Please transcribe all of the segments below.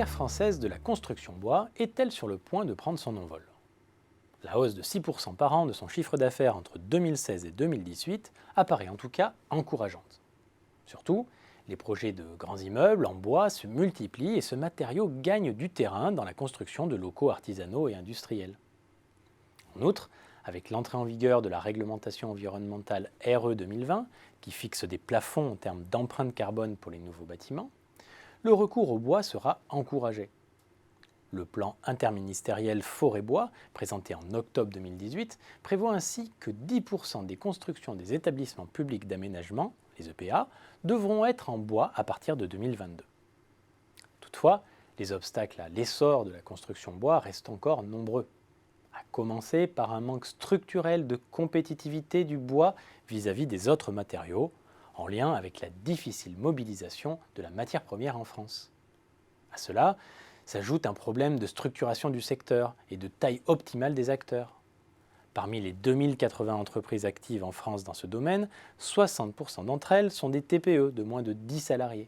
filière française de la construction bois est-elle sur le point de prendre son envol? La hausse de 6% par an de son chiffre d'affaires entre 2016 et 2018 apparaît en tout cas encourageante. Surtout, les projets de grands immeubles en bois se multiplient et ce matériau gagne du terrain dans la construction de locaux artisanaux et industriels. En outre, avec l'entrée en vigueur de la réglementation environnementale RE 2020, qui fixe des plafonds en termes d'empreinte carbone pour les nouveaux bâtiments, le recours au bois sera encouragé. Le plan interministériel forêt-bois, présenté en octobre 2018, prévoit ainsi que 10% des constructions des établissements publics d'aménagement, les EPA, devront être en bois à partir de 2022. Toutefois, les obstacles à l'essor de la construction bois restent encore nombreux, à commencer par un manque structurel de compétitivité du bois vis-à-vis des autres matériaux, en lien avec la difficile mobilisation de la matière première en France. À cela s'ajoute un problème de structuration du secteur et de taille optimale des acteurs. Parmi les 2080 entreprises actives en France dans ce domaine, 60% d'entre elles sont des TPE de moins de 10 salariés.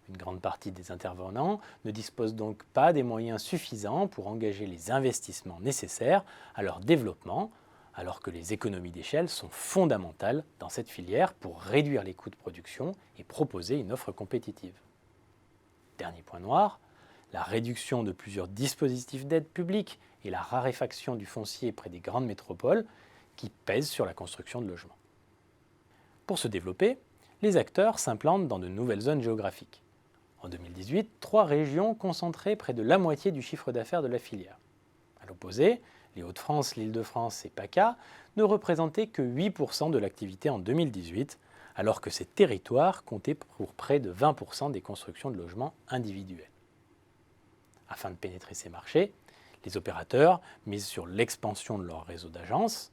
Une grande partie des intervenants ne disposent donc pas des moyens suffisants pour engager les investissements nécessaires à leur développement, alors que les économies d'échelle sont fondamentales dans cette filière pour réduire les coûts de production et proposer une offre compétitive. Dernier point noir, la réduction de plusieurs dispositifs d'aide publique et la raréfaction du foncier près des grandes métropoles qui pèsent sur la construction de logements. Pour se développer, les acteurs s'implantent dans de nouvelles zones géographiques. En 2018, 3 régions concentraient près de la moitié du chiffre d'affaires de la filière. À l'opposé, les Hauts-de-France, l'Île-de-France et PACA ne représentaient que 8% de l'activité en 2018, alors que ces territoires comptaient pour près de 20% des constructions de logements individuels. Afin de pénétrer ces marchés, les opérateurs misent sur l'expansion de leur réseau d'agences.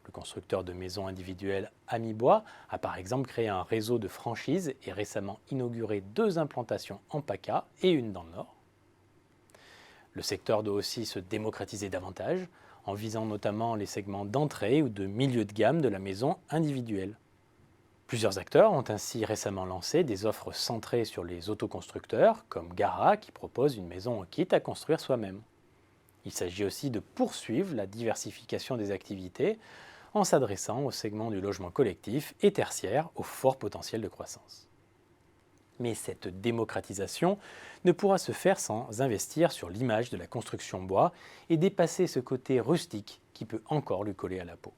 Le constructeur de maisons individuelles Amibois a par exemple créé un réseau de franchises et récemment inauguré 2 implantations en PACA et une dans le Nord. Le secteur doit aussi se démocratiser davantage, en visant notamment les segments d'entrée ou de milieu de gamme de la maison individuelle. Plusieurs acteurs ont ainsi récemment lancé des offres centrées sur les autoconstructeurs, comme Gara qui propose une maison en kit à construire soi-même. Il s'agit aussi de poursuivre la diversification des activités en s'adressant au segment du logement collectif et tertiaire au fort potentiel de croissance. Mais cette démocratisation ne pourra se faire sans investir sur l'image de la construction bois et dépasser ce côté rustique qui peut encore lui coller à la peau.